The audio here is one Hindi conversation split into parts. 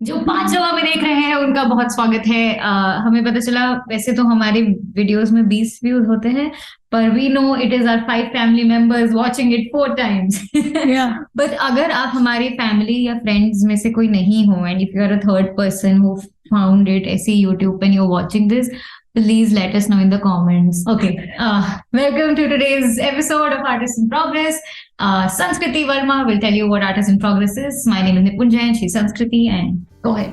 जो 5 लोग हमें देख रहे हैं उनका बहुत स्वागत है। हमें पता चला वैसे तो हमारे वीडियोस में 20 व्यूज होते हैं, पर we know it is our 5 family members watching it 4 times. Yeah. But अगर आप हमारे फैमिली या फ्रेंड्स में से कोई नहीं हो, and if you are a third person who found it ऐसे YouTube and you are watching this, please let us know in the comments. Okay. Welcome to today's episode of Artists in Progress. Sanskriti Verma will tell you what Artists in Progress is. My name is Nipun Jain. She's Sanskriti, and go ahead.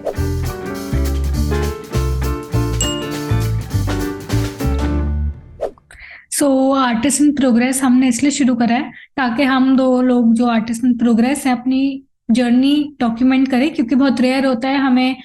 So artist in progress हमने इसलिए शुरू करा है ताकि हम दो लोग जो आर्टिस्ट इन प्रोग्रेस है अपनी जर्नी डॉक्यूमेंट करें, क्योंकि बहुत रेयर होता है हमें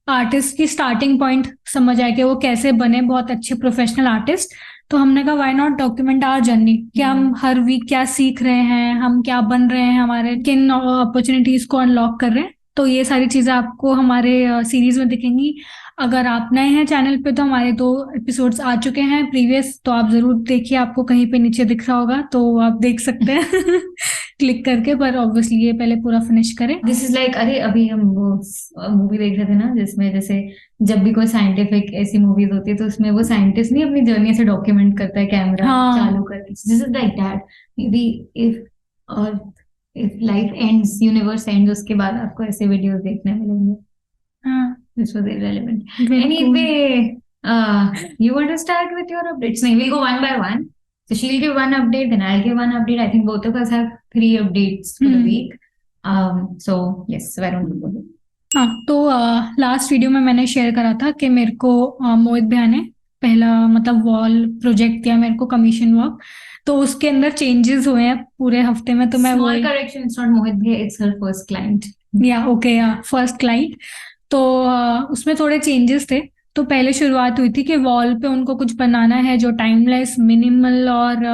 आर्टिस्ट की स्टार्टिंग पॉइंट समझ आए कि वो कैसे बने बहुत अच्छे प्रोफेशनल आर्टिस्ट। तो हमने कहा why not document our journey, कि हम हर वीक क्या सीख रहे हैं, हम क्या बन रहे हैं, हमारे किन अपॉर्चुनिटीज को अनलॉक कर रहे हैं। तो ये सारी चीजें आपको हमारे सीरीज में दिखेंगी। अगर आप नए हैं चैनल पे तो हमारे 2 एपिसोड्स आ चुके हैं प्रीवियस, तो आप जरूर देखिए, आपको कहीं पे नीचे दिख रहा होगा तो आप देख सकते हैं क्लिक करके। पर ऑब्वियसली ये पहले पूरा फिनिश करें। दिस इज लाइक, अरे अभी हम वो मूवी देख रहे थे ना, जिसमें जैसे जब भी कोई साइंटिफिक ऐसी मूवीज होती है तो उसमें वो साइंटिस्ट नहीं अपनी जर्नी से डॉक्यूमेंट करता है कैमरा चालू करके। This is like that. Maybe if और if life ends, universe ends, उसके बाद आपको ऐसे वीडियोस देखने मिलेंगे। हाँ, this was irrelevant. Anyway, you want to start with your updates? No, we'll go one by one. So she'll give one update, then I'll give one update. I think both of us have 3 updates for the week. So yes, why don't we go ahead? हाँ, तो लास्ट वीडियो में मैंने शेयर करा था कि मेरे को मोहित भैया ने पहला मतलब वॉल प्रोजेक्ट दिया मेरे को, कमीशन वर्क। तो उसके अंदर चेंजेस हुए हैं पूरे हफ्ते में। तो मैं Small correction, it's not Mohit Bhai, it's her first client. या ओके, या फर्स्ट क्लाइंट। तो उसमें थोड़े चेंजेस थे। तो पहले शुरुआत हुई थी कि वॉल पे उनको कुछ बनाना है जो टाइमलेस, मिनिमल और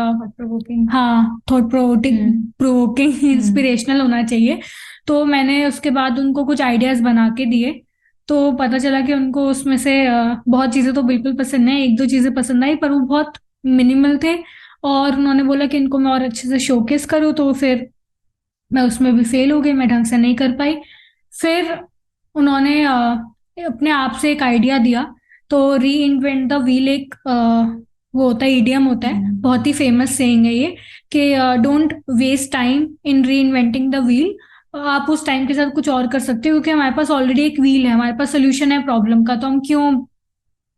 हाँ थॉट प्रोवोकिंग इंस्पिरेशनल होना चाहिए। तो मैंने उसके बाद उनको कुछ आइडियाज बना के दिए। तो पता चला कि उनको उसमें से बहुत चीजें तो बिल्कुल पसंद नहीं, 1-2 चीजें पसंद आई, पर वो बहुत मिनिमल थे। और उन्होंने बोला कि इनको मैं और अच्छे से शोकेस करूँ, तो फिर मैं उसमें भी फेल हो गई, मैं ढंग से नहीं कर पाई। फिर उन्होंने अपने आप से एक आइडिया दिया। तो री इन्वेंट द व्हील एक वो होता है, इडियम होता है, बहुत ही फेमस सेइंग है ये, कि डोंट वेस्ट टाइम इन री इन्वेंटिंग द व्हील। आप उस टाइम के साथ कुछ और कर सकते हो, क्योंकि हमारे पास ऑलरेडी एक व्हील है, हमारे पास सोल्यूशन है प्रॉब्लम का, तो हम क्यों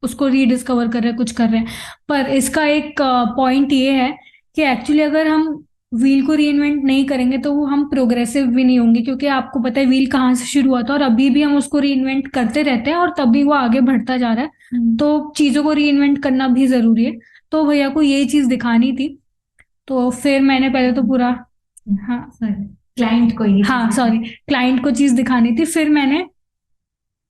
उसको रीडिस्कवर कर रहे हैं, कुछ कर रहे हैं। पर इसका एक पॉइंट ये है कि एक्चुअली अगर हम व्हील को रीइन्वेंट नहीं करेंगे तो वो हम प्रोग्रेसिव भी नहीं होंगे, क्योंकि आपको पता है व्हील कहाँ से शुरू हुआ था और अभी भी हम उसको रीइन्वेंट करते रहते हैं और तभी वो आगे बढ़ता जा रहा है। तो चीजों को रीइन्वेंट करना भी जरूरी है। तो भैया को ये चीज दिखानी थी। तो फिर मैंने पहले तो पूरा क्लाइंट को चीज दिखानी थी। फिर मैंने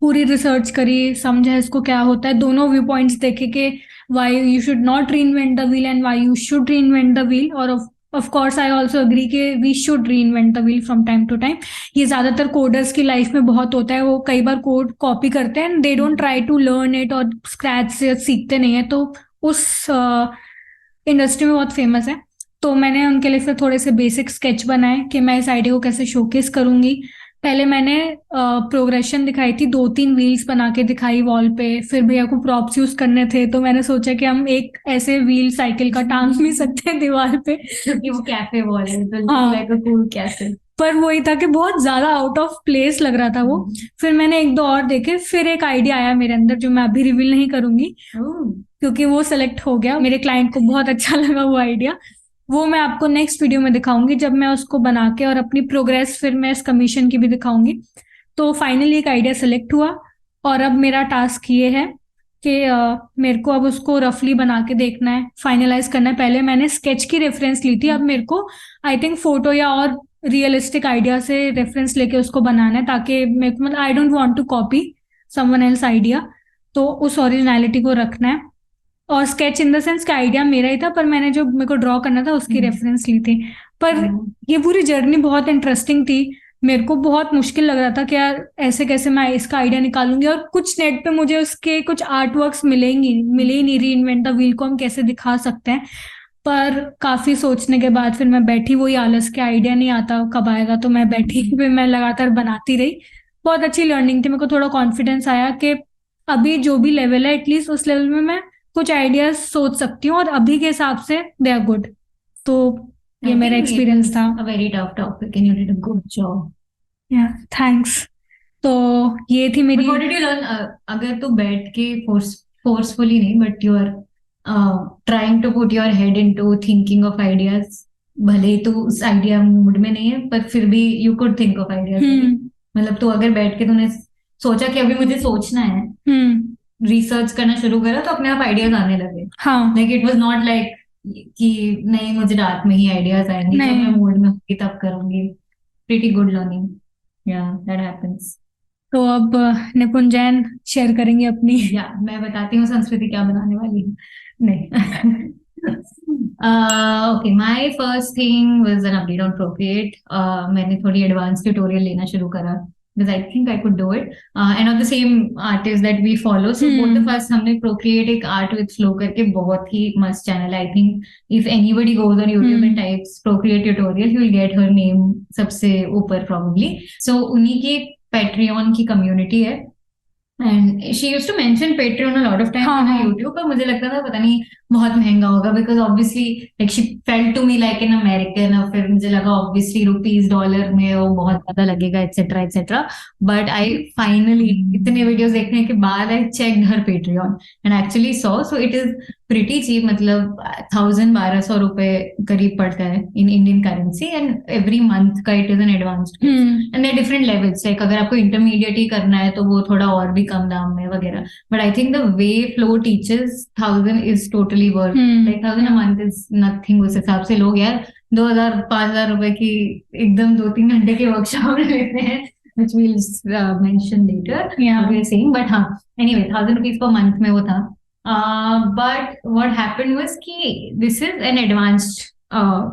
पूरी रिसर्च करी, समझा इसको क्या होता है, दोनों व्यू पॉइंट्स देखे कि why you should not reinvent the wheel and why you should reinvent the wheel. और of course I also agree कि we should reinvent the wheel from time to time. ये ज्यादातर कोडर्स की लाइफ में बहुत होता है, वो कई बार कोड कॉपी करते हैं and they don't try to learn it, और स्क्रैच से सीखते नहीं है। तो उस इंडस्ट्री में बहुत फेमस है। तो मैंने उनके लिए फिर थोड़े से बेसिक स्केच बनाए कि मैं इस आइडिया को कैसे शोकेस करूंगी। पहले मैंने प्रोग्रेशन दिखाई थी, 2-3 व्हील्स बना के दिखाई वॉल पे। फिर भैया को प्रॉप्स यूज करने थे, तो मैंने सोचा कि हम एक ऐसे व्हील साइकिल का टांग भी सकते हैं दीवार पे, क्योंकि वो कैफे वॉल है, तो लाइक अ कूल कैफे। पर वही था कि बहुत ज्यादा आउट ऑफ प्लेस लग रहा था वो। फिर मैंने 1-2 और देखे, फिर एक आइडिया आया मेरे अंदर जो मैं अभी रिवील नहीं करूंगी क्योंकि वो सेलेक्ट हो गया, मेरे क्लाइंट को बहुत अच्छा लगा वो आइडिया। वो मैं आपको नेक्स्ट वीडियो में दिखाऊंगी जब मैं उसको बना के और अपनी प्रोग्रेस फिर मैं इस कमीशन की भी दिखाऊंगी। तो फाइनली एक आइडिया सेलेक्ट हुआ और अब मेरा टास्क ये है कि मेरे को अब उसको रफली बना के देखना है, फाइनलाइज करना है। पहले मैंने स्केच की रेफरेंस ली थी, अब मेरे को आई थिंक फोटो या और रियलिस्टिक आइडिया से रेफरेंस लेके उसको बनाना है, ताकि मेरे को मतलब I don't want to copy someone else idea, तो उस ओरिजिनलिटी को रखना है। और स्केच इन द सेंस का आइडिया मेरा ही था, पर मैंने जो मेरे को ड्रॉ करना था उसकी रेफरेंस ली थी। पर ये पूरी जर्नी बहुत इंटरेस्टिंग थी। मेरे को बहुत मुश्किल लग रहा था कि यार ऐसे कैसे मैं इसका आइडिया निकालूंगी, और कुछ नेट पे मुझे उसके कुछ आर्ट वर्क्स मिले ही नहीं, री इन्वेंट द व्हील को हम कैसे दिखा सकते हैं। पर काफी सोचने के बाद फिर मैं बैठी, वही आलस के आइडिया नहीं आता कब आएगा, तो मैं बैठी फिर मैं लगातार बनाती रही। बहुत अच्छी लर्निंग थी। मेरे को थोड़ा कॉन्फिडेंस आया कि अभी जो भी लेवल है एटलीस्ट उस लेवल में मैं कुछ आइडियाज सोच सकती हूँ और अभी के हिसाब से दे आर गुड। तो ये I मेरा think it एक्सपीरियंस was था। a very tough topic and you did a good job. या थैंक्स। तो ये थी But मेरी। what did you learn? अगर तू बैठ के forcefully नहीं, but you are trying to put your head into thinking of ideas. भले ही तू उस आइडिया मूड में नहीं है, पर फिर भी you could think of ideas. मतलब तू अगर बैठ के तूने सोचा कि अभी मुझे सोचना है, रिसर्च करना शुरू करा, तो अपने आप आइडियाज आने लगे। हाँ like it was not like कि नहीं मुझे रात में ही आइडियाज आएंगे, जब नहीं। मैं मूड में होगी तब करूंगी। प्रीटी गुड लर्निंग, या दैट हैपेंस। तो अब निपुण जैन शेयर करेंगे अपनी। या मैं बताती हूँ संस्कृति क्या बनाने वाली है। नहीं okay, my first thing was an update on Procreate. मैंने थोड़ी एडवांस ट्यूटोरियल लेना शुरू करा because I think I could do it. And of the same artist that we follow, so both of us, हमने Procreate एक art with flow करके बहुत ही मस्त चैनल है। I think if anybody goes on YouTube and types Procreate tutorial, you will get her name सबसे ऊपर probably. So उन्हीं की Patreon की community है, and she used to mention Patreon a lot of time on her YouTube, पर मुझे लगता था पता नहीं बहुत महंगा होगा, because obviously like she felt to me like an American, और फिर मुझे लगा obviously रुपीस डॉलर में वो बहुत ज्यादा लगेगा etc etc, but I finally इतने वीडियोस देखने के बाद I checked her Patreon and actually saw, so it is pretty cheap, मतलब 1,000-1,200 रुपए करीब पड़ता है in Indian currency, and every month का it is an advanced course, and there are different levels, like अगर आपको intermediate ही करना है तो वो थोड़ा और भी कम दाम में वगैरह, but I think the way Flow teaches 1,000 is totally worth, like 1,000 a month is nothing उस हिसाब से। लोग यार 2,000-5,000 रुपए की एकदम 2-3 घंटे के वर्कशॉप लेते हैं, which we'll mention later, what we're saying, but हाँ anyway 1,000 rupees per month में वो था। But what happened was कि this is an advanced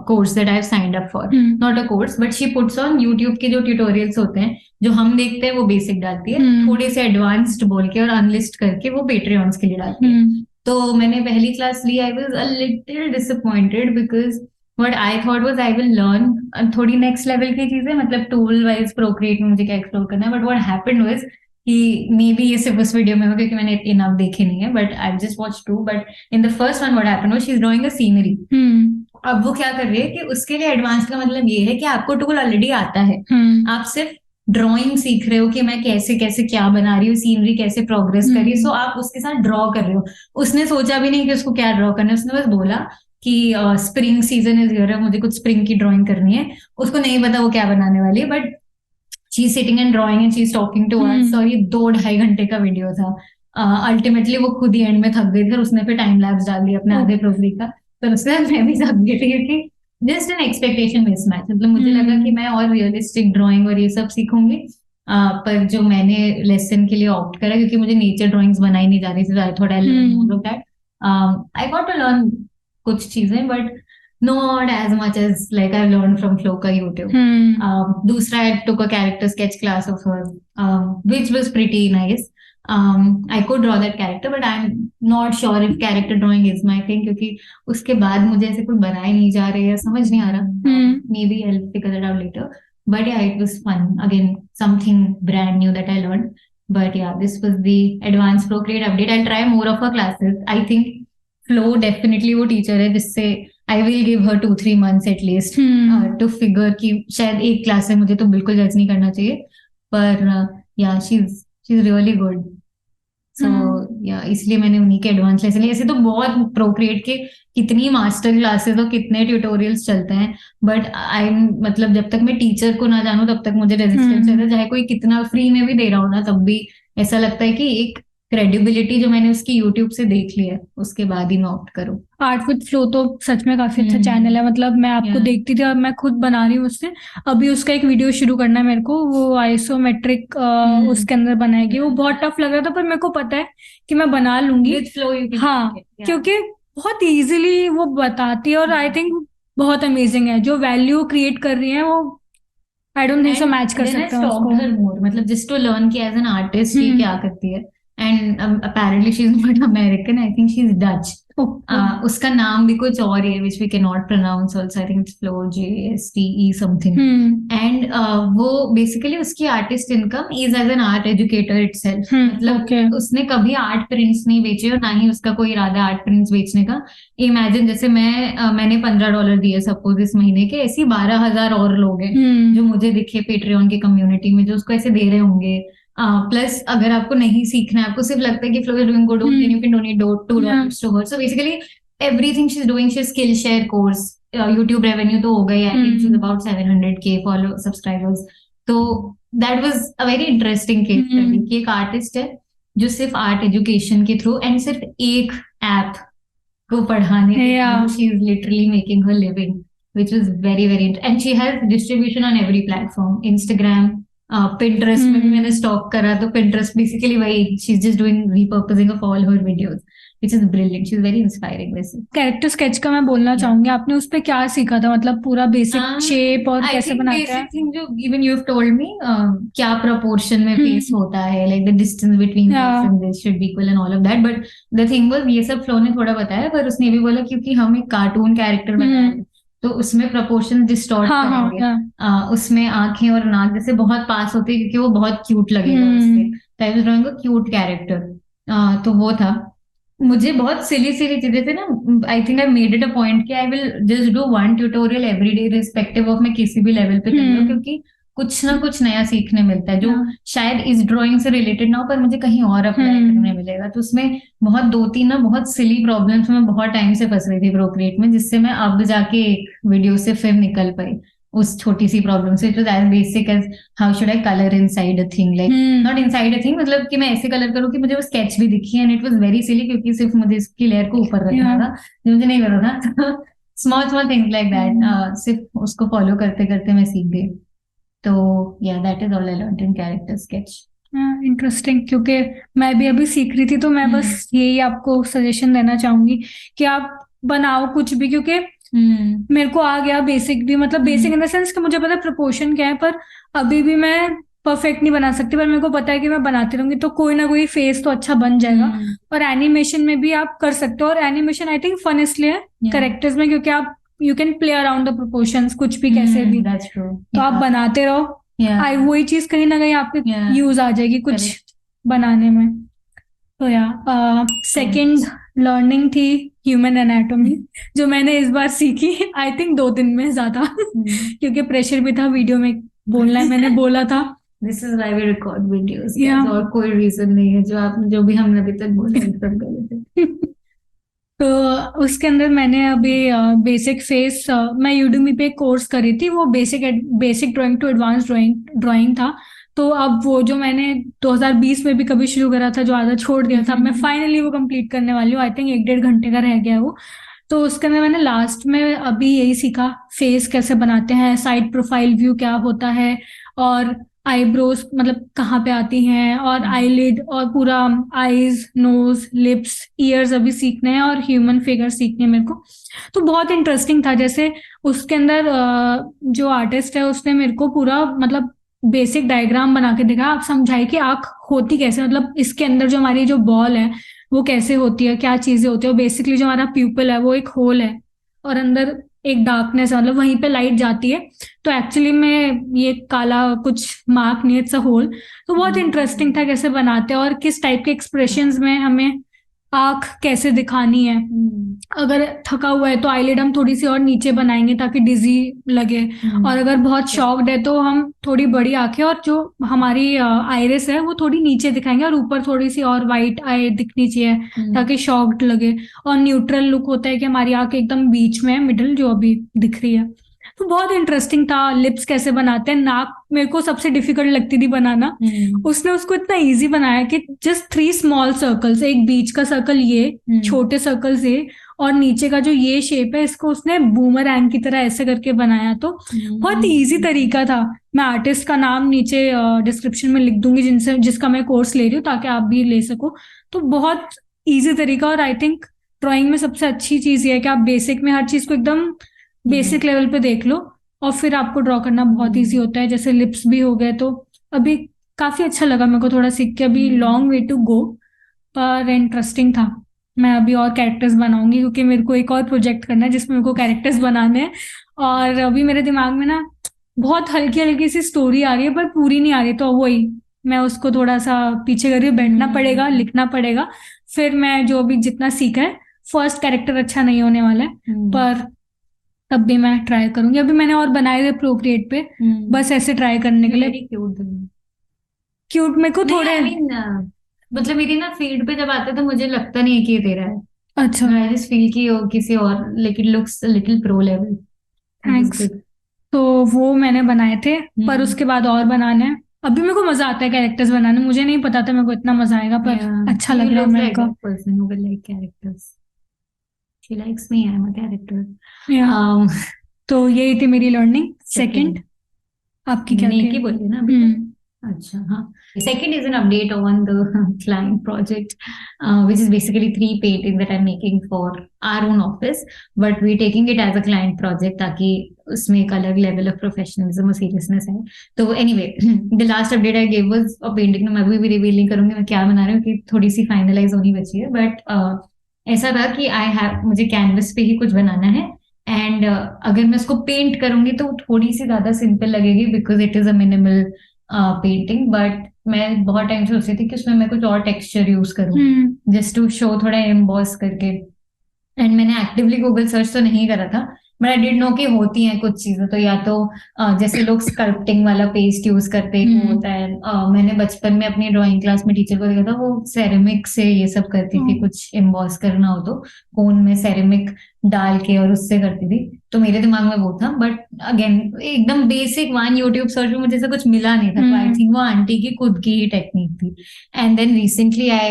course that I've signed up for, not a course, but she puts on YouTube के जो tutorials होते हैं, जो हम देखते हैं वो बेसिक डालती है, थोड़े से एडवांस्ड बोल के और अनलिस्ट करके वो पेट्रियंस के लिए डालती है। तो मैंने पहली क्लास ली, I was a little disappointed because what I thought was I will learn थोड़ी नेक्स्ट लेवल की चीजें, मतलब टूल वाइज प्रोक्रिएट में मुझे क्या एक्सप्लोर करना है, बट व्हाट हैपेंड वाज कि मे बी ये सिर्फ उस वीडियो में हो क्योंकि मैंने इनफ देखे नहीं है, but I just watch two, but in the first one what happened was she is drawing a scenery. अब वो क्या कर रही है कि उसके लिए एडवांस का मतलब ये है कि आपको टूल ऑलरेडी आता है, आप सिर्फ ड्राइंग सीख रहे हो कि मैं कैसे कैसे क्या बना रही हूँ, सीनरी कैसे प्रोग्रेस कर रही है, सो आप उसके साथ ड्रॉ कर रहे हो। उसने सोचा भी नहीं कि उसको क्या ड्रॉ करना है, उसने बस बोला कि स्प्रिंग सीजन इज हियर, मुझे कुछ स्प्रिंग की ड्राइंग करनी है, उसको नहीं पता वो क्या बनाने वाली है, but she is sitting and drawing and she is talking to us, और ये 2-2.5 घंटे का वीडियो था। अल्टीमेटली वो खुद ही एंड में थक गई थी, उसने फिर टाइम लैप्स डाल दिया अपने आधे प्रोग्रेस का, तो उससे मैं भी थक गई थी क्योंकि जस्ट एन एक्सपेक्टेशन मिसमैच। मतलब मुझे लगा कि मैं और रियलिस्टिक ड्राइंग और ये सब सीखूंगी, पर जो मैंने लेसन के लिए ऑप्ट करा क्योंकि मुझे नेचर ड्राइंग्स बनाई नहीं जा रही थी, I thought I learn more of that, I got to learn कुछ चीजें, but not as much as like I learn from Flo का यूट्यूब। दूसरा I took a character sketch class of her, which was pretty nice. I could draw that character, but I'm not sure if character drawing is my thing, क्योंकि उसके बाद मुझे ऐसे कोई बनाए नहीं जा रहे या समझ नहीं आ रहा। Maybe I'll figure it out later. But yeah, it was fun. Again, something brand new that I learned. But yeah, this was the advanced Procreate update. I'll try more of her classes. I think Flow definitely वो teacher है जिससे I will give her 2-3 months at least to figure कि शायद एक क्लास से मुझे तो बिल्कुल जज नहीं करना चाहिए, पर yeah, she's really good. So yeah, इसलिए मैंने उन्हीं के एडवांस लेसन लिए। ऐसे तो बहुत प्रोक्रिएट के कितनी मास्टर क्लासेस और कितने ट्यूटोरियल्स चलते हैं, बट आई मतलब जब तक मैं टीचर को ना जानूं तब तक मुझे रेजिस्टेंस रहता है, चाहे कोई कितना फ्री में भी दे रहा हो ना, तब भी ऐसा लगता है कि एक क्रेडिबिलिटी जो मैंने उसकी यूट्यूब से देख ली है उसके बाद ही मैं ऑप्ट करूं। आर्ट विद फ्लो तो सच में काफी अच्छा चैनल है, मतलब मैं आपको देखती थी और मैं खुद बना रही हूँ उससे। अभी उसका एक वीडियो शुरू करना है मेरे को, वो आइसोमेट्रिक उसके अंदर बनाएगी, वो बहुत टफ लग रहा था पर मेरे को पता है कि मैं बना लूंगी। हाँ, क्योंकि बहुत इजीली वो बताती है और आई थिंक बहुत अमेजिंग है, जो वैल्यू क्रिएट कर रही है वो I don't think so match कर सकते हैं उसको। मतलब जस्ट टू लर्न कि एज एन आर्टिस्ट ये क्या करती है, and apparently she is not American, I think she is Dutch. उसका नाम भी कुछ और है which we cannot pronounce also. I think it's Flo JSTE something. And वो बेसिकली उसकी artist income is as an art educator itself. मतलब उसने कभी आर्ट प्रिंट्स नहीं बेचे और ना ही उसका कोई इरादा आर्ट प्रिंट्स बेचने का. इमेजिन जैसे मैंने $15 दिए सपोज इस महीने के, ऐसी 12,000 और लोग हैं जो मुझे दिखे पेट्रियन की कम्युनिटी में जो उसको ऐसे दे रहे होंगे. प्लस अगर आपको नहीं सीखना है, आपको सिर्फ लगता है कि Flo is doing good, you can donate $2 to her. So basically everything she is doing, she Skillshare course. YouTube revenue तो हो गई, I think she is about 700K follow subscribers. तो that was a very interesting case study कि एक आर्टिस्ट है जो सिर्फ आर्ट एजुकेशन के थ्रू एंड सिर्फ एक ऐप को पढ़ाने के through she is literally making her living, which was very very and she has distribution on every platform. Instagram, Pinterest में भी मैंने स्टॉक करा तो Pinterest basically वही, she's just doing repurposing of all her videos, which is brilliant. She's very inspiring वैसे. कैरेक्टर स्केच का मैं बोलना चाहूंगी, आपने उस पे क्या सीखा था? मतलब पूरा बेसिक शेप और कैसे बनाते हैं? Basic thing जो even you've told me, क्या proportion में फेस होता है, like the distance between this and this should be equal and all of that. But the thing was ये सब फ्लो ने थोड़ा बताया, पर उसने भी बोला क्योंकि हम एक कार्टून कैरेक्टर बनाए तो उसमें प्रपोर्शन डिस्टॉर्ट करेंगे. उसमें आंखें और नाक जैसे बहुत पास होते हैं क्योंकि वो बहुत क्यूट लगेगा उससे. तो I was drawing a cute character. तो वो था. मुझे बहुत सिली चीजें थे ना. I think I made it a point कि I will just do 1 tutorial every day respective of मैं किसी भी लेवल पे कर रही हूँ, क्योंकि कुछ ना कुछ नया सीखने मिलता है जो शायद इस ड्राइंग से रिलेटेड ना हो पर मुझे कहीं और अप्लाई करने मिलेगा. तो उसमें बहुत 2-3 ना बहुत सिली प्रॉब्लम्स में बहुत टाइम से फंस रही थी प्रोक्रिएट में, जिससे मैं अब जाके एक वीडियो से फिर निकल पाई उस छोटी सी प्रॉब्लम से. It was as basic as how should I colour inside a thing, like not inside a thing, मतलब कि मैं ऐसे कलर करूँ कि मुझे वो स्केच भी दिखी. And it was very silly क्योंकि सिर्फ मुझे इसकी लेयर को ऊपर रखना था जो मुझे नहीं पता था. स्मॉल थिंग्स लाइक दैट, सिर्फ उसको फॉलो करते करते मैं सीख गई. तो yeah, that is all I learned in character sketch. Interesting. क्योंकि मैं भी अभी सीख रही थी तो मैं बस यही आपको सजेशन देना चाहूंगी कि आप बनाओ कुछ भी, क्योंकि मेरे को आ गया बेसिक भी, मतलब बेसिक इन द सेंस कि मुझे पता प्रोपोर्शन क्या है, पर अभी भी मैं परफेक्ट नहीं बना सकती, पर मेरे को पता है कि मैं बनाती रहूंगी तो कोई ना कोई फेस तो अच्छा बन जाएगा. और एनिमेशन में भी आप कर सकते हो, और एनिमेशन आई थिंक फन इसलिए है कैरेक्टर्स में क्योंकि आप you can play around the proportions कुछ भी कैसे भी. तो आप बनाते रहो, वही चीज कहीं ना कहीं आपके यूज आ जाएगी कुछ बनाने में. तो सेकंड लर्निंग थी ह्यूमन एनाटॉमी, जो मैंने इस बार सीखी आई थिंक 2 दिन में ज्यादा क्योंकि प्रेशर भी था, वीडियो में बोलना है मैंने बोला था. This is why we record videos, और कोई रीजन नहीं है. जो भी हमने अभी तक बोला सब गलत है. तो उसके अंदर मैंने अभी बेसिक फेस, मैं यूडमी पे कोर्स करी थी, वो basic drawing to advance drawing था. तो अब वो जो मैंने 2020 में भी कभी शुरू करा था, जो आधा छोड़ दिया था, मैं फाइनली वो कंप्लीट करने वाली हूँ. आई थिंक 1-1.5 घंटे का रह गया वो. तो उसके अंदर मैंने लास्ट में अभी यही सीखा, फेस कैसे बनाते हैं, साइड प्रोफाइल व्यू क्या होता है, और आईब्रोज मतलब कहाँ पे आती हैं, और आईलिड, और पूरा आईज, नोज, लिप्स, ईयर्स अभी सीखने हैं, और ह्यूमन फिगर सीखने हैं मेरे को. तो बहुत इंटरेस्टिंग था. जैसे उसके अंदर जो आर्टिस्ट है उसने मेरे को पूरा मतलब बेसिक डायग्राम बना के दिखा, आप समझाए कि आंख होती कैसे, मतलब इसके अंदर जो हमारी जो बॉल है वो कैसे होती है, क्या चीजें होती है. और बेसिकली जो हमारा प्यूपल है वो एक होल है और अंदर एक डार्कनेस है, मतलब वहीं पे लाइट जाती है. तो एक्चुअली में ये काला कुछ मार्क नहीं, इट्स अ होल. तो बहुत इंटरेस्टिंग था कैसे बनाते हैं और किस टाइप के एक्सप्रेशंस में हमें आंख कैसे दिखानी है. अगर थका हुआ है तो आईलिड हम थोड़ी सी और नीचे बनाएंगे ताकि डिजी लगे, और अगर बहुत शॉक्ड है तो हम थोड़ी बड़ी आंखें और जो हमारी आइरिस है वो थोड़ी नीचे दिखाएंगे, और ऊपर थोड़ी सी और वाइट आई दिखनी चाहिए ताकि शॉक्ड लगे. और न्यूट्रल लुक होता है कि हमारी आंख एकदम बीच में है, मिडिल जो अभी दिख रही है. तो बहुत इंटरेस्टिंग था. लिप्स कैसे बनाते हैं, नाक मेरे को सबसे डिफिकल्ट लगती थी बनाना. उसने उसको इतना इजी बनाया कि जस्ट 3 स्मॉल सर्कल्स, एक बीच का सर्कल ये, छोटे सर्कल्स ये, और नीचे का जो ये शेप है इसको उसने बूमरैंग की तरह ऐसे करके बनाया. तो बहुत इजी तरीका था. मैं आर्टिस्ट का नाम नीचे डिस्क्रिप्शन में लिख दूंगी जिसका मैं कोर्स ले रही हूँ, ताकि आप भी ले सको. तो बहुत इजी तरीका. और आई थिंक ड्रॉइंग में सबसे अच्छी चीज ये है कि आप बेसिक में हर चीज को एकदम बेसिक लेवल पे देख लो और फिर आपको ड्रॉ करना बहुत इजी होता है. जैसे लिप्स भी हो गए, तो अभी काफी अच्छा लगा मेरे को थोड़ा सीख के. अभी लॉन्ग वे टू गो, पर इंटरेस्टिंग था। मैं अभी और कैरेक्टर्स बनाऊंगी क्योंकि मेरे को एक और प्रोजेक्ट करना है जिसमें मेरे को कैरेक्टर्स बनाने हैं। और अभी मेरे दिमाग में ना बहुत हल्की हल्की सी स्टोरी आ रही है पर पूरी नहीं आ रही, तो वही मैं उसको थोड़ा सा पीछे कर रही हूँ। बैठना पड़ेगा, लिखना पड़ेगा, फिर मैं जो भी जितना सीखा है। फर्स्ट कैरेक्टर अच्छा नहीं होने वाला है पर तब भी मैं ट्राई करूंगी। अभी मैंने और बनाए थे प्रोक्रिएट पे, बस ऐसे ट्राई करने के लिए। Very cute. क्यूट मेरे को थोड़े। आई मीन मतलब मेरी ना फील्ड पे जब आते तो मुझे लगता नहीं है कि ये तेरा है। अच्छा, आई जस्ट फील कि वो किसी और, लेकिन looks little pro level. Thanks. तो वो मैंने बनाए थे पर हम्म। उसके बाद और बनाने हैं। अभी मेरे को मजा आता है कैरेक्टर्स बनाने, मुझे नहीं पता था मेरे को इतना मजा आएगा पर अच्छा लग रहा है मेरे को। Person who will like characters. She likes me, I am a character. Yeah. तो यही थी मेरी लर्निंग। सेकंड आपकी क्या मैंने थी? एक ही बोली ना अभी तक। अच्छा, हाँ। Second is an update on the client project, which is basically 3 paintings that I'm making for our own office, but we're taking it as a client project ताकि उसमें एक अलग level of professionalism और seriousness है। तो anyway, the last update I gave was a painting। मैं अभी भी रिवील नहीं करूंगी मैं क्या बना रही हूँ कि थोड़ी सी फाइनलाइज होनी बची है, बट ऐसा था कि मुझे कैनवस पे ही कुछ बनाना है। एंड अगर मैं उसको पेंट करूंगी तो थोड़ी सी ज्यादा सिंपल लगेगी because it is a minimal painting. But मैं बहुत टाइम से सोच रही थी कि उसमें मैं कुछ और टेक्सचर यूज करूँ जस्ट टू शो, थोड़ा एम्बॉस करके। एंड मैंने एक्टिवली गूगल सर्च तो नहीं करा था, बट आई डिड नो कि होती हैं कुछ चीजें। तो या तो जैसे लोग स्कल्पटिंग वाला पेस्ट यूज करते हैं, वो होता है। मैंने बचपन में अपनी ड्राइंग क्लास में टीचर को देखा था, वो सेरेमिक से ये सब करती थी, कुछ एम्बॉस करना हो तो कोन में सेरेमिक डाल के और उससे करती थी। तो मेरे दिमाग में वो था, बट अगेन एकदम बेसिक वन यूट्यूब सर्च में मुझे से कुछ मिला नहीं था। तो आई थिंक वो आंटी की खुद की ही टेक्निक थी। And then recently I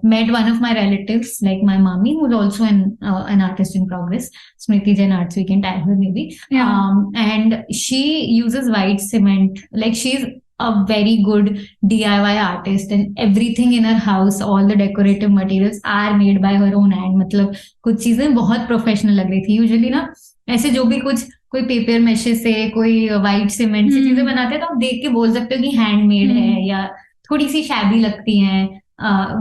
met one of my relatives, like my mommy, who's also an artist in progress, Smriti Jain Arts. We can tag her maybe. Yeah. And she uses white cement. Like she's a very good DIY artist, and everything in her house, all the decorative materials are made by her own hand. मतलब कुछ चीजें बहुत प्रोफेशनल लग रही थी। यूजुअली ना ऐसे जो भी कुछ कोई पेपर मैशे से, कोई व्हाइट सीमेंट से चीजें बनाते हैं तो आप देख के बोल सकते हो कि हैंडमेड है या थोड़ी सी शैबी लगती हैं।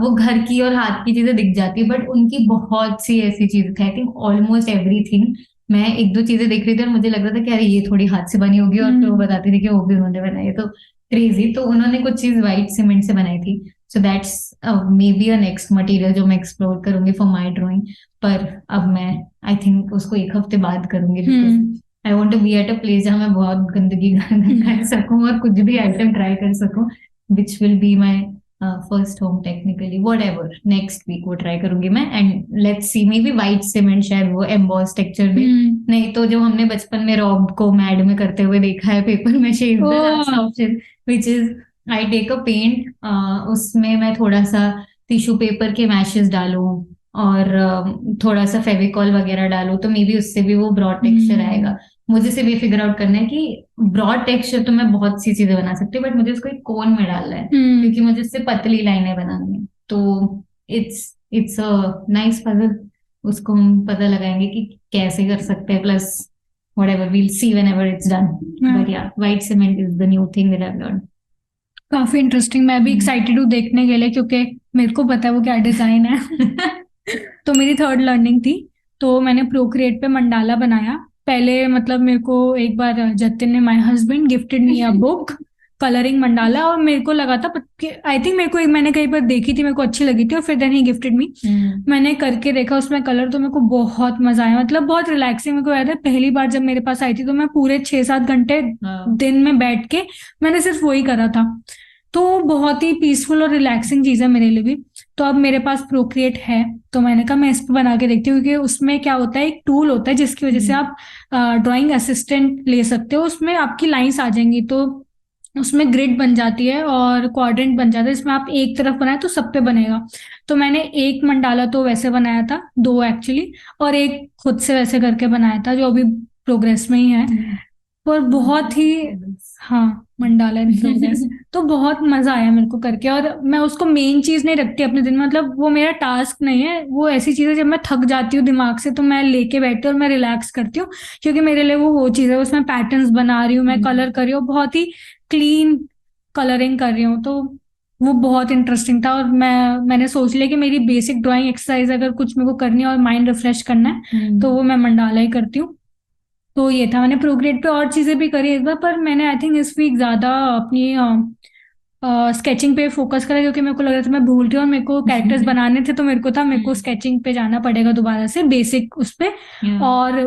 वो घर की और हाथ की चीजें दिख जाती है, बट उनकी बहुत सी ऐसी चीजें थी। I think almost everything. मैं एक दो चीजें देख रही थी और मुझे लग रहा था कि अरे ये थोड़ी हाथ से बनी होगी, और फिर वो बताती थी कि वो भी उन्होंने बनाई है। तो क्रेजी। तो उन्होंने कुछ चीज व्हाइट सीमेंट से बनाई थी। So that's may be a next material जो मैं एक्सप्लोर करूंगी फॉर माई ड्रॉइंग। पर अब मैं आई थिंक उसको एक हफ्ते बाद करूंगी, because I want to be at a place जहाँ मैं बहुत गंदगी कर सकूं और कुछ भी आइटम ट्राई कर सकूं, which will be my first home technically, whatever next week वो ट्राई करूंगी मैं। And let's see, may be white cement शायद वो एम्बॉस टेक्सचर भी। नहीं तो जो हमने बचपन में रॉब को मैड में करते हुए देखा है, पेपर में shade the last option, which is I take a paint, उसमें मैं थोड़ा सा टिश्यू पेपर के मैशेस डालूं और थोड़ा सा फेविकॉल वगैरह डालूं, तो मे बी उससे भी वो ब्रॉड टेक्सचर आएगा। मुझे सिर्फ ये फिगर आउट करना है कि ब्रॉड टेक्सचर तो मैं बहुत सी चीजें बना सकती हूँ, बट मुझे उसको एक कोन में डालना है क्योंकि मुझे उससे पतली लाइनें बनानी है। तो इट्स अ नाइस पजल। उसको हम पता लगाएंगे कि कैसे कर सकते हैं, plus whatever we'll see whenever it's done. But yeah, white cement is the new thing that I've learned. काफी इंटरेस्टिंग। मैं भी एक्साइटेड हूँ देखने के लिए क्योंकि मेरे को पता है वो क्या डिजाइन है। तो मेरी थर्ड लर्निंग थी, तो मैंने प्रोक्रिएट पे मंडाला बनाया। पहले मतलब मेरे को एक बार जतिन ने, my husband, gifted me a book colouring mandala, और मेरे को लगा था आई थिंक मेरे को मैंने कहीं पर देखी थी, मेरे को अच्छी लगी थी, और फिर देन ही गिफ्टेड मी। मैंने करके देखा उसमें कलर, तो मेरे को बहुत मजा आया। मतलब बहुत रिलैक्सिंग। मेरे को याद है पहली बार जब मेरे पास आई थी तो मैं पूरे 6-7 घंटे दिन में बैठ के मैंने सिर्फ वही करा था। तो बहुत ही पीसफुल और रिलैक्सिंग चीज है मेरे लिए भी। तो अब मेरे पास प्रोक्रिएट है, तो मैंने कहा मैं इस पर बना के देखती हूँ, क्योंकि उसमें क्या होता है, एक टूल होता है जिसकी वजह से आप ड्राइंग असिस्टेंट ले सकते हो। उसमें आपकी लाइंस आ जाएंगी, तो उसमें ग्रिड बन जाती है और क्वाड्रेंट बन जाता है। इसमें आप एक तरफ बनाए तो सब पे बनेगा। तो मैंने एक मंडाला तो वैसे बनाया था, 2 एक्चुअली, और एक खुद से वैसे करके बनाया था जो अभी प्रोग्रेस में ही है। पर बहुत ही, हाँ, मंडाला इन प्रोग्रेस। तो बहुत मजा आया मेरे को करके, और मैं उसको मेन चीज नहीं रखती अपने दिन में। मतलब वो मेरा टास्क नहीं है, वो ऐसी चीज है जब मैं थक जाती हूँ दिमाग से तो मैं लेके बैठती हूँ और मैं रिलैक्स करती हूँ, क्योंकि मेरे लिए वो चीज है। उसमें पैटर्न्स बना रही हूँ मैं, कलर कर रही हूँ, बहुत ही क्लीन कलरिंग कर रही हूँ। तो वो बहुत इंटरेस्टिंग था। और मैंने सोच लिया कि मेरी बेसिक ड्राइंग एक्सरसाइज अगर कुछ मेरे को करनी है और माइंड रिफ्रेश करना है तो वो मैं मंडाला ही करती हूँ। तो ये था, मैंने प्रोग्रेड पे और चीजें भी करी एक बार, पर मैंने आई थिंक इस वीक ज्यादा अपनी स्केचिंग पे फोकस करा, क्योंकि मेरे को लग रहा था मैं भूल रही हूँ और मेरे को कैरेक्टर्स बनाने थे, तो मेरे को स्केचिंग पे जाना पड़ेगा दोबारा से बेसिक उस पे। और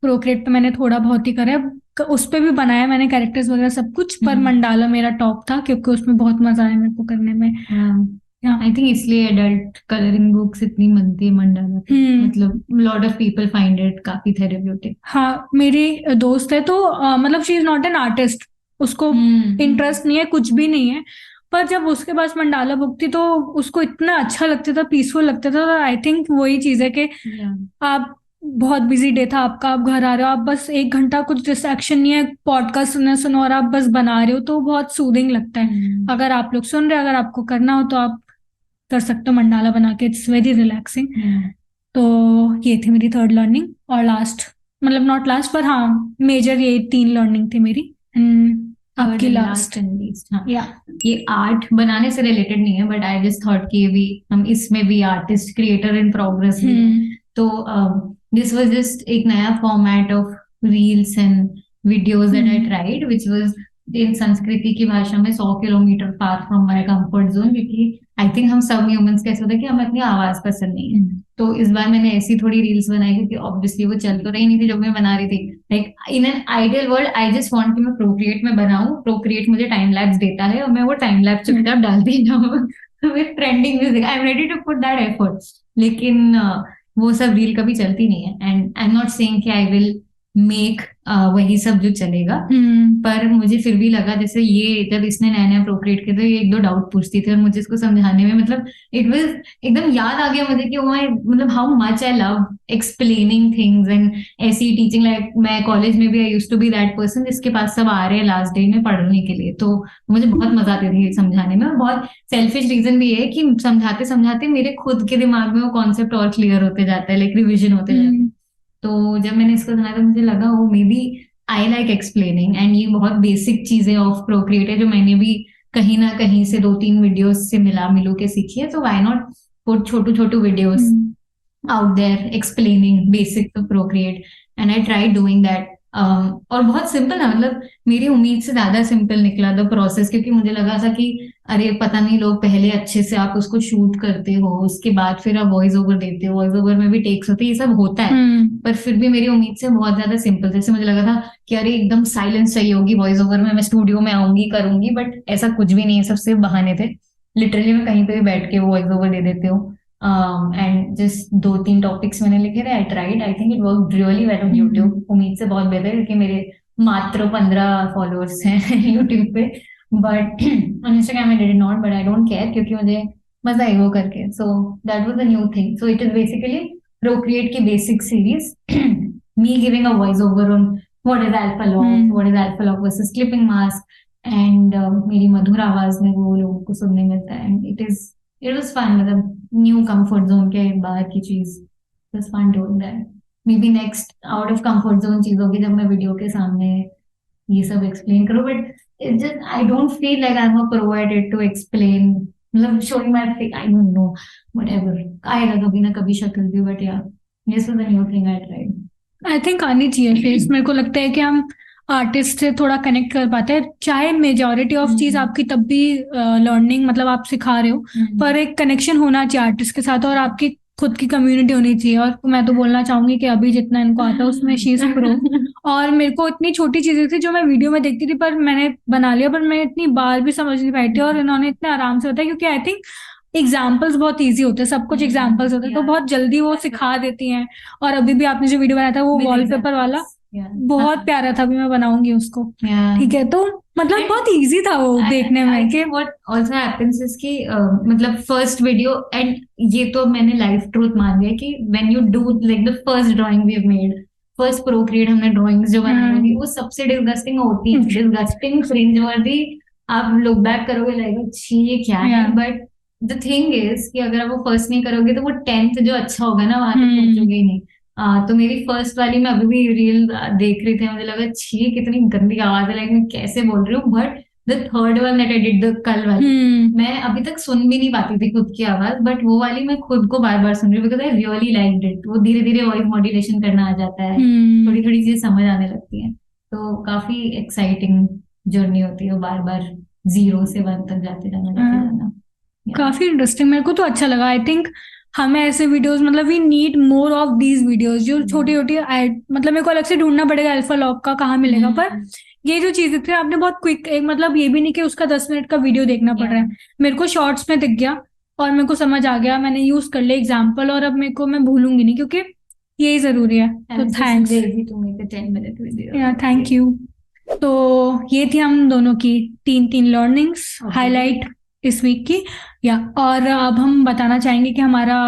प्रोक्रिएट पे मैंने थोड़ा बहुत ही करा है, उस पे भी बनाया मैंने कैरेक्टर्स वगैरह सब कुछ, पर मंडाला मेरा टॉप था क्योंकि उसमें बहुत मजा आया मेरे को करने में। आई थिंक इसलिए एडल्ट कलरिंग बुक्स इतनी बनती है मंडाला पे, मतलब lot of people find it काफी थेरेप्यूटिक। हाँ, मेरी दोस्त है तो मतलब she is not an artist, उसको इंटरेस्ट नहीं है, कुछ भी नहीं है, पर जब उसके पास मंडाला बुक थी तो उसको इतना अच्छा लगता था, पीसफुल लगता था। आई थिंक वही चीज है कि आप बहुत बिजी डे था आपका, आप घर आ रहे हो, आप बस 1 घंटा कुछ डिस्ट्रैक्शन नहीं है, पॉडकास्ट सुनो और आप बस बना रहे हो, तो बहुत सूदिंग लगता है। अगर आप लोग सुन रहे हो, अगर आपको करना हो तो आप कर सकते हो मंडाला बना के, इट्स वेरी रिलैक्सिंग। तो ये थी मेरी थर्ड लर्निंग। और लास्ट, मतलब नॉट लास्ट पर हाँ मेजर ये 3 लर्निंग थी मेरी। आपकी लास्ट एंड लीस्ट, हाँ, ये आर्ट बनाने से रिलेटेड नहीं है, बट आई जस्ट थॉट कि ये भी हम इसमें भी आर्टिस्ट क्रिएटर इन प्रोग्रेस। तो दिस वाज जस्ट एक नया format of reels and videos that I tried, which was in संस्कृति की भाषा में 100 kilometre far from my comfort zone, क्योंकि आई थिंक हम सब ह्यूमंस कैसे होता है कि हमें अपनी आवाज पसंद नहीं है। तो इस बार मैंने ऐसी थोड़ी रील्स बनाई क्योंकि ऑब्वियसली वो चल तो रही नहीं थी जब मैं बना रही थी। Like in an ideal world I just want कि मैं प्रोक्रिएट में बनाऊं, प्रोक्रिएट मुझे टाइम लैप्स देता है और मैं वो टाइम लैप्स चुपचाप डालती जाऊं with trending music. I am ready to put that effort, लेकिन वो सब रील कभी चलती नहीं है। And I am not saying कि आई विल मेक वही सब जो चलेगा, पर मुझे फिर भी लगा जैसे ये जब इसने नया नया प्रोक्रिएट किया तो ये 1-2 डाउट पूछती थी और मुझे इसको समझाने में मतलब इट वाज एकदम याद आ गया मुझे कि मतलब how much I love explaining things and ऐसी टीचिंग। लाइक मैं कॉलेज में भी I used to be that person जिसके पास सब आ रहे हैं लास्ट डे में पढ़ने के लिए, तो मुझे बहुत मजा आती थी समझाने में। और बहुत सेल्फिश रीजन भी है कि समझाते समझाते मेरे खुद के दिमाग में वो कॉन्सेप्ट और क्लियर होते जाता है, लाइक रिविजन होते जाता है। तो जब मैंने इसको सुना तो मुझे लगा वो maybe I like explaining, and ये बहुत बेसिक चीजें ऑफ प्रोक्रिएट है जो मैंने भी कहीं ना कहीं से 2-3 वीडियोस से मिलू के सीखी है। तो व्हाई नॉट पुट छोटू videos out there explaining basic of Procreate, and I try doing that. और बहुत सिंपल है, मतलब मेरी उम्मीद से ज्यादा सिंपल निकला द प्रोसेस, क्योंकि मुझे लगा था कि अरे पता नहीं लोग पहले अच्छे से आप उसको शूट करते हो, उसके बाद फिर आप वॉइस ओवर देते हो, वॉइस ओवर में भी टेक्स होते हैं, ये सब होता है। पर फिर भी मेरी उम्मीद से बहुत ज्यादा सिंपल, जैसे मुझे लगा था कि अरे एकदम साइलेंस चाहिए होगी वॉइस ओवर में, मैं स्टूडियो में आऊंगी करूंगी, बट ऐसा कुछ भी नहीं है, सब सिर्फ बहाने थे। लिटरली मैं कहीं पे भी बैठ के वो वॉइस ओवर दे देती हूँ। एंड जस्ट 2-3 टॉपिक्स मैंने लिखे थे, आई tried, I think it work really well on YouTube, उम्मीद से बहुत बेहतर, क्योंकि मेरे मात्र 15 फॉलोअर्स हैं यूट्यूब पे, but on Instagram I did not, but I don't care क्योंकि मुझे मजा आई वो करके। So that was the new thing. So it is basically Procreate की basic series, me giving a voice over on what is alpha lock, what is alpha lock versus clipping mask, and मेरी मधुर आवाज में वो लोगों को सुनने मिलता है, एंड इट वाज फन, मतलब न्यू कंफर्ट जोन के बाहर की चीज, was fun doing that. Maybe next out of comfort zone चीज होगी जब मैं वीडियो के सामने ये सब एक्सप्लेन करूं, but it just I don't feel like I am a pro at it to explain, मतलब showing my face, I don't know, whatever आएगा कभी ना कभी शक्ल भी, but yeah this was the new thing I tried. I think आनी चाहिए फेस। मेरे को लगता है कि हम आर्टिस्ट से थोड़ा कनेक्ट कर पाते हैं, चाहे मेजोरिटी ऑफ चीज आपकी तब भी लर्निंग मतलब आप सिखा रहे हो, पर एक कनेक्शन होना चाहिए आर्टिस्ट के साथ, और आपकी खुद की कम्युनिटी होनी चाहिए। और मैं तो बोलना चाहूंगी कि अभी जितना इनको आता है उसमें शी इज प्रो। और मेरे को इतनी छोटी चीजें थी जो मैं वीडियो में देखती थी पर मैंने बना लिया, पर मैं इतनी बार भी समझ नहीं पाई थी, और इन्होंने इतने आराम से बताया, क्योंकि आई थिंक एग्जाम्पल्स बहुत इजी होते हैं, सब कुछ एग्जाम्पल्स होते हैं, तो बहुत जल्दी वो सिखा देती हैं। और अभी भी आपने जो वीडियो बनाया था वो वॉलपेपर वाला बहुत प्यारा था, भी मैं बनाऊंगी उसको। ठीक है, तो मतलब बहुत इजी था वो देखने में। कि व्हाट आल्सो हैपेंस इज कि मतलब फर्स्ट वीडियो, एंड ये तो मैंने लाइफ ट्रूथ मान लिया कि when you do like the first drawing we have made, first Procreate हमने ड्राइंग्स जो बनाई थी वो सबसे डिस्गस्टिंग होती है, डिस्गस्टिंग क्रिंज वर्दी। आप लुक बैक करोगे लाइक छी ये क्या है, बट द थिंग इज कि अगर आप वो फर्स्ट नहीं करोगे तो वो 10th जो अच्छा होगा ना वहां तक पहुंचोगे ही नहीं। तो मेरी फर्स्ट वाली मैं अभी भी रील देख रही थी, मुझे लगा छी कितनी गंदी आवाज है, लाइक मैं कैसे बोल रही हूँ, but the third one that I did, the कल वाली, मैं अभी तक सुन भी नहीं पाती थी खुद की आवाज, बट वो वाली मैं खुद को बार बार सुन रही हूँ because I really liked it. वो धीरे धीरे वॉइस मॉड्यूलेशन करना आ जाता है, थोड़ी थोड़ी चीजें समझ आने लगती हैं, तो काफी एक्साइटिंग जर्नी होती है वो, बार बार 0 से 1 तक जाते जाना। काफी इंटरेस्टिंग, मेरे को तो अच्छा लगा। आई थिंक हमें ऐसे वीडियोस, मतलब we need more of these videos जो छोटी छोटी, मतलब मेरे को अलग से ढूंढना पड़ेगा अल्फा लॉग का कहाँ मिलेगा, पर ये जो चीजें थी आपने बहुत क्विक, एक मतलब ये भी नहीं कि उसका 10 मिनट का वीडियो देखना पड़ रहा है, मेरे को शॉर्ट्स में दिख गया और मेरे को समझ आ गया, मैंने यूज कर लिया एग्जाम्पल, और अब मेरे को, मैं भूलूंगी नहीं क्योंकि यही जरूरी है। तो थैंक्स, या थैंक यू। तो ये थी हम दोनों की 3 लर्निंग्स हाईलाइट इस वीक की, या और अब हम बताना चाहेंगे कि हमारा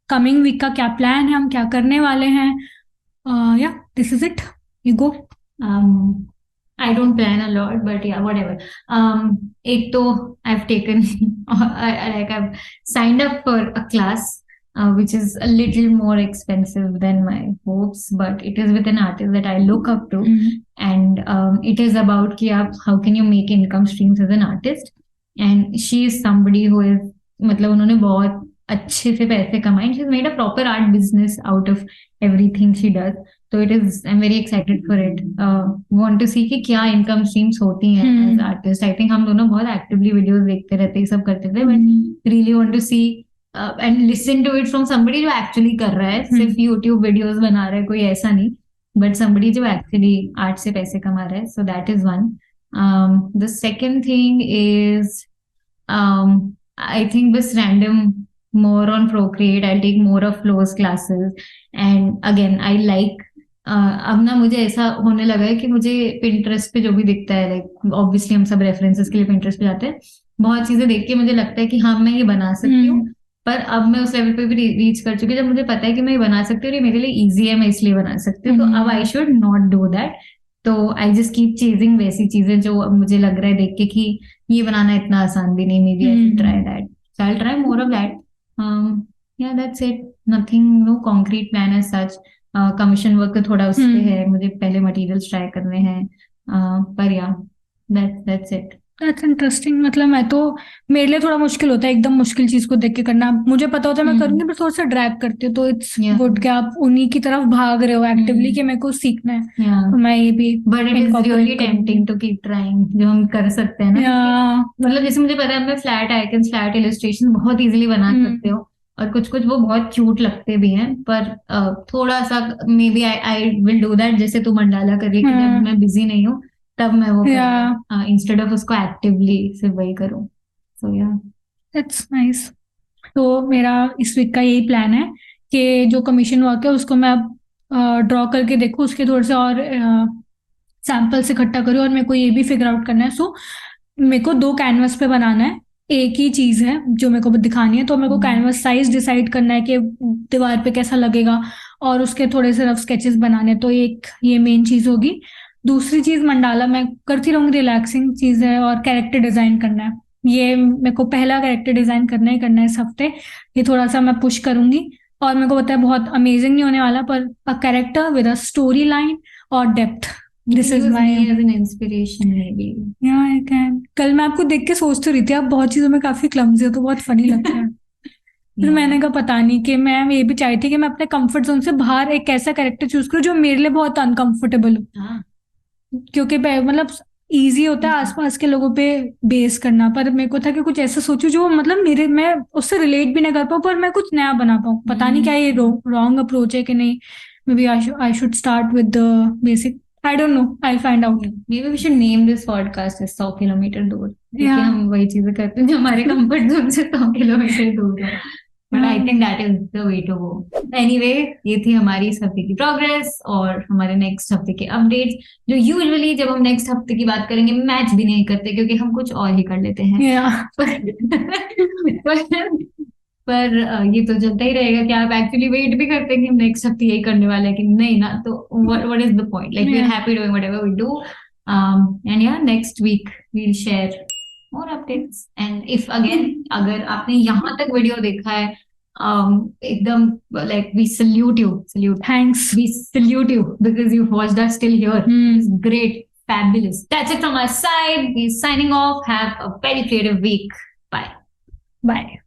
कमिंग वीक का क्या प्लान है, हम क्या करने वाले हैं। या this is it, you go. I don't plan a lot, but yeah, whatever. एक तो I've taken, like I've signed up for a class, which is a little more expensive than my hopes, but it is with an artist that I look up to, and it is about कि आप how can you make income streams as an artist, and she is somebody who is, मतलब उन्होंने बहुत अच्छे से पैसे कमाए, she's made a proper art business out of everything she does. तो it is, I am very excited for it, want to see कि क्या इनकम स्ट्रीम्स होती हैं एज आर्टिस्ट। आई थिंक हम दोनों बहुत एक्टिवली वीडियोस देखते रहते, ये सब करते थे, but really want to see and listen to it from somebody जो एक्चुअली कर रहा है, सिर्फ यूट्यूब वीडियोस बना रहा है कोई, ऐसा नहीं, बट समबडी जो एक्चुअली आर्ट से पैसे कमा रहा है। So that is one. The second thing is, I think बस random more on Procreate, I'll take more of Flo's classes, and again I like, अब ना मुझे ऐसा होने लगा है कि मुझे Pinterest पे जो भी दिखता है, लाइक ऑब्वियसली हम सब रेफरेंसेस के लिए Pinterest पे जाते हैं, बहुत चीजें देख के मुझे लगता है कि हाँ मैं ये बना सकती हूँ, पर अब मैं उस लेवल पे भी रीच कर चुकी हूँ जब मुझे पता है कि मैं ये बना सकती हूँ और ये मेरे लिए इजी है, मैं इसलिए बना सकती हूँ, तो अब I should not do that. तो आई जस्ट कीप चेजिंग वैसी चीजें जो अब मुझे लग रहा है देख के कि ये बनाना इतना आसान भी नहीं, maybe I should try that, so I will try more of that. Yeah, that's it. Nothing, no concrete plan as such. Commission work तो थोड़ा उसपे है, मुझे पहले materials try करने हैं, पर yeah, that's it. That's interesting। मतलब मैं तो, मेरे लिए थोड़ा मुश्किल होता है एकदम मुश्किल चीज को देख के करना, मुझे पता होता है मैं करूंगी, पर थोड़ा सा ड्रैग करती हूँ, तो इट्स गुड कि आप उन्हीं की तरफ भाग रहे हो एक्टिवली कि मेरे को सीखना है, तो मैं ये भी, but it is really tempting to keep trying, जो हम कर सकते हैं ना, मतलब जैसे मुझे पता है मैं फ्लैट आइकन, फ्लैट इलस्ट्रेशन बहुत इजीली बना सकते हो, और कुछ कुछ वो बहुत क्यूट लगते भी हैं, पर थोड़ा सा maybe I will do that, जैसे तू मंडाला कर रही, जब मैं बिजी नहीं हूँ तब मैं वो इंस्टेड ऑफ उसको एक्टिवली सिर्फ वही करूँ। सो या दैट्स नाइस। तो मेरा इस वीक का यही प्लान है कि जो कमीशन वर्क है उसको मैं अब ड्रॉ करके देखूँ, उसके थोड़े से और सैम्पल्स इकट्ठा करूँ, और मेरे को ये भी फिगर आउट करना है। सो मेरे को 2 कैनवस पे बनाना है, एक ही चीज है जो मेरे को दिखानी है, तो मेरे को कैनवस साइज डिसाइड करना है कि दीवार पे कैसा लगेगा, और उसके थोड़े से रफ स्केचेस बनाने, तो एक ये मेन चीज होगी। दूसरी चीज मंडाला मैं करती रहूंगी, रिलैक्सिंग चीज है, और कैरेक्टर डिजाइन करना है, ये मेरे को पहला कैरेक्टर डिजाइन करना ही करना है इस हफ्ते, ये थोड़ा सा मैं पुश करूंगी, और मेरे को पता है बहुत अमेजिंग नहीं होने वाला, पर a character with a storyline और depth, this is my as an inspiration maybe. Yeah I can. कल मैं आपको देख के सोचती रही थी आप बहुत चीजों में काफी क्लमजी हो, तो बहुत फनी लगता है। फिर मैंने कहा पता नहीं, कि मैं ये भी चाहती थी कि मैं अपने कंफर्ट जोन से बाहर एक ऐसा कैरेक्टर चूज करूं जो मेरे लिए बहुत अनकंफर्टेबल हो, क्योंकि मतलब इजी होता है आसपास के लोगों पे बेस करना, पर मेरे को था कि कुछ ऐसा सोचूं जो मतलब मेरे, मैं उससे रिलेट भी नहीं कर पाऊँ, पर मैं कुछ नया बना पाऊँ। पता नहीं क्या ये रॉन्ग अप्रोच है कि नहीं, maybe I should start with the basic, I don't know, I'll find out. Maybe we should name this podcast as 100 kilometre दूर, क्योंकि हम वही चीजें करते हैं जो हमारे कंफर्ट जोन से 100 किलोमीटर दूर है, but I think that is the way to go. Anyway, ये थी हमारी इस हफ्ते की प्रोग्रेस और हमारे नेक्स्ट हफ्ते के अपडेट्स, जो यूजुअली जब हम नेक्स्ट हफ्ते की बात करेंगे मैच भी नहीं करते, क्योंकि हम कुछ और ही कर लेते हैं। पर ये तो चलता ही रहेगा कि आप एक्चुअली वेट भी करते हैं कि हम नेक्स्ट हफ्ते यही करने वाले हैं कि नहीं ना, तो what is the point, like we are happy doing whatever we do, and yeah next week we will share more updates. And if again, अगर आपने यहाँ तक वीडियो देखा है, एकदम like we salute you, thanks, we salute you because you watched us till here, it's great, Fabulous. That's it from our side. We're signing off. Have a very creative week. Bye. Bye.